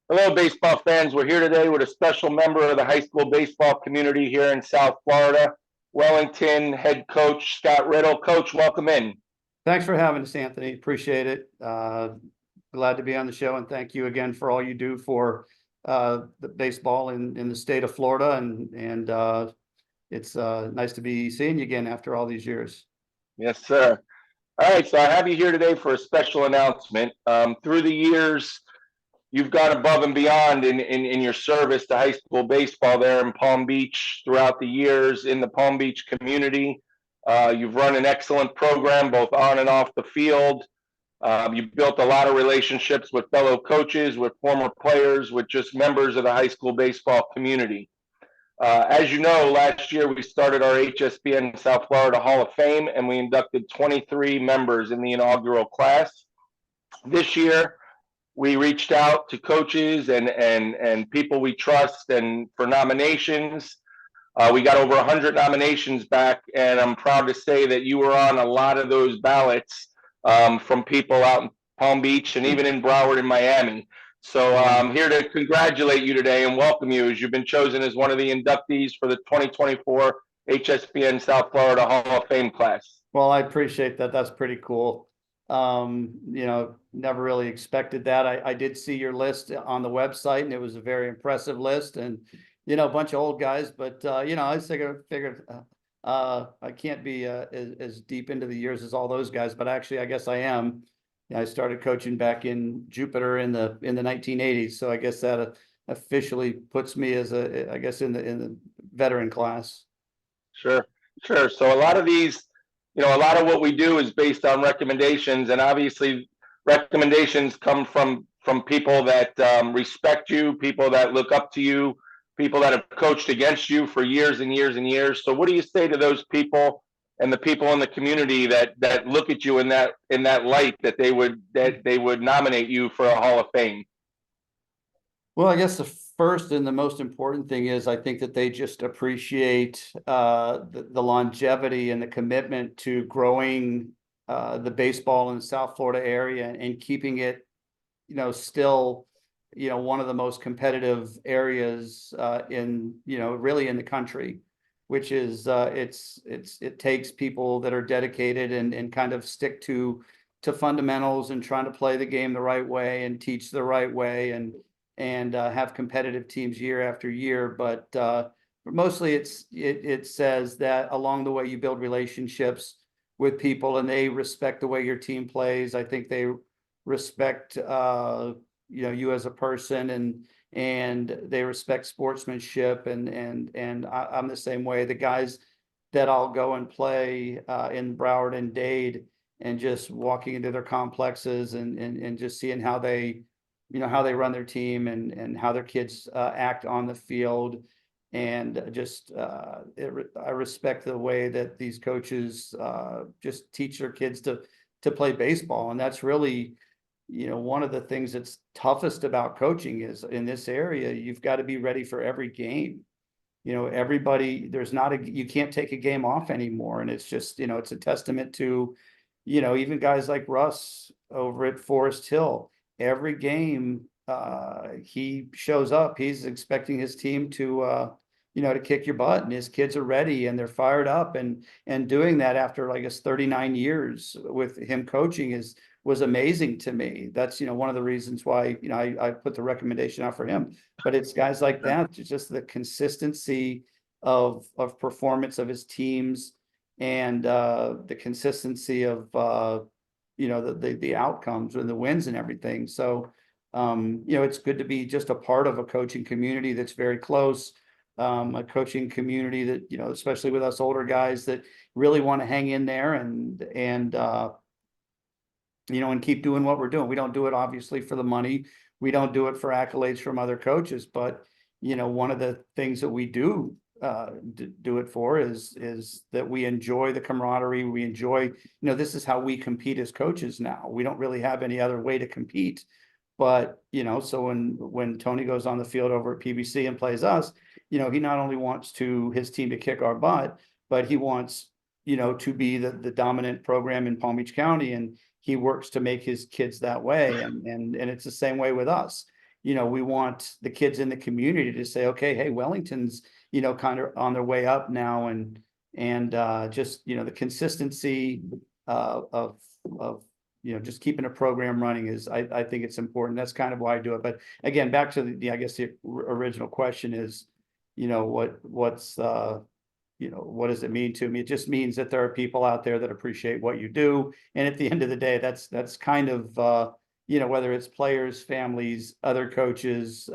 Hello, baseball fans. We're here today with a special member of the high school baseball community here in South Florida, Wellington head coach Scott Riddle. Coach, welcome in. Thanks for having us, Anthony. Appreciate it. Glad to be on the show, and thank you again for all you do for the baseball in the state of Florida. And it's nice to be seeing you again after all these years. Yes, sir. All right, so I have you here today for a special announcement. Through the years, you've gone above and beyond in your service to high school baseball there in Palm Beach throughout the years in the Palm Beach community. You've run an excellent program both on and off the field. You've built a lot of relationships with fellow coaches, with former players, with just members of the high school baseball community. As you know, last year we started our HSBN South Florida Hall of Fame, and we inducted 23 members in the inaugural class. This year, we reached out to coaches and people we trust and for nominations. We got over 100 nominations back, and I'm proud to say that you were on a lot of those ballots from people out in Palm Beach and even in Broward and Miami. So I'm here to congratulate you today and welcome you as you've been chosen as one of the inductees for the 2024 HSBN South Florida Hall of Fame class. Well, I appreciate that. That's pretty cool. Never really expected that. I did see your list on the website, and it was a very impressive list, and a bunch of old guys, but I figured I can't be as deep into the years as all those guys, but actually I guess I am. I started coaching back in Jupiter in the 1980s, so I guess that officially puts me as in the veteran class. Sure. So a lot of these, a lot of what we do is based on recommendations, and obviously recommendations come from people that respect you, people that look up to you, people that have coached against you for years and years and years. So what do you say to those people and the people in the community that look at you in that light, that they would nominate you for a Hall of Fame? Well, I guess the first and the most important thing is I think that they just appreciate the longevity and the commitment to growing the baseball in the South Florida area and keeping it, still, one of the most competitive areas really in the country, which is it takes people that are dedicated and kind of stick to fundamentals and trying to play the game the right way and teach the right way and have competitive teams year after year. But mostly it says that along the way you build relationships with people and they respect the way your team plays. I think they respect you as a person and they respect sportsmanship and I'm the same way. The guys that I'll go and play in Broward and Dade and just walking into their complexes and just seeing how they how they run their team and how their kids act on the field. And just I respect the way that these coaches just teach their kids to play baseball. And that's really, one of the things that's toughest about coaching is in this area, you've got to be ready for every game. Everybody, you can't take a game off anymore. And it's just, it's a testament to, even guys like Russ over at Forest Hill. Every game he shows up, he's expecting his team to to kick your butt, and his kids are ready and they're fired up, and doing that after, I guess, 39 years with him coaching was amazing to me. That's one of the reasons why I put the recommendation out for him. But it's guys like that, just the consistency of performance of his teams and the consistency of the outcomes and the wins and everything. So it's good to be just a part of a coaching community that's very close, a coaching community that especially with us older guys that really want to hang in there and keep doing what we're doing. We don't do it obviously for the money. We don't do it for accolades from other coaches, but one of the things that we do it for is that we enjoy the camaraderie. We enjoy, this is how we compete as coaches now. We don't really have any other way to compete. But, so when Tony goes on the field over at PBC and plays us, he not only wants his team to kick our butt, but he wants, to be the dominant program in Palm Beach County. And he works to make his kids that way. And it's the same way with us. we want the kids in the community to say, okay, hey, Wellington's, kind of on their way up now, and just, the consistency of just keeping a program running is, I think it's important. That's kind of why I do it. But again, back to the I guess the original question is, what's what does it mean to me? It just means that there are people out there that appreciate what you do. And at the end of the day, that's kind of, whether it's players, families, other coaches,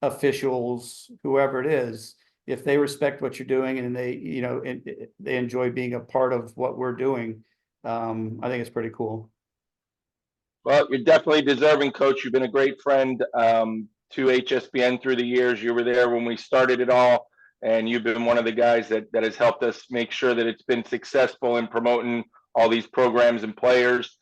officials, whoever it is, if they respect what you're doing and they enjoy being a part of what we're doing, I think it's pretty cool. Well, you're definitely deserving, Coach. You've been a great friend to HSBN through the years. You were there when we started it all, and you've been one of the guys that has helped us make sure that it's been successful in promoting all these programs and players.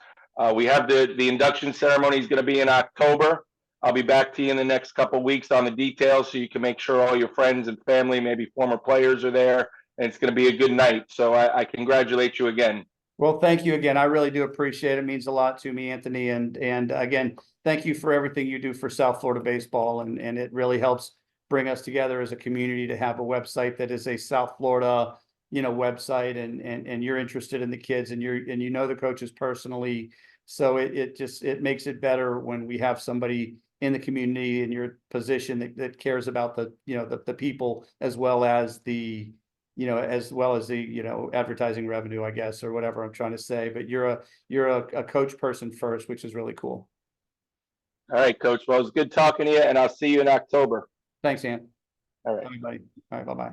We have the induction ceremony is going to be in October. I'll be back to you in the next couple of weeks on the details, so you can make sure all your friends and family, maybe former players, are there, and it's going to be a good night. So I congratulate you again. Well, thank you again. I really do appreciate it. It means a lot to me, Anthony. And again, thank you for everything you do for South Florida baseball. And it really helps bring us together as a community to have a website that is a South Florida, website, and you're interested in the kids, and the coaches personally. So it makes it better when we have somebody in the community in your position that cares about the people, as well as the advertising revenue, I guess, or whatever I'm trying to say. But you're a coach person first, which is really cool. All right, Coach. Well, it was good talking to you, and I'll see you in October. Thanks, Ant. All right. Everybody. All right. Bye-bye.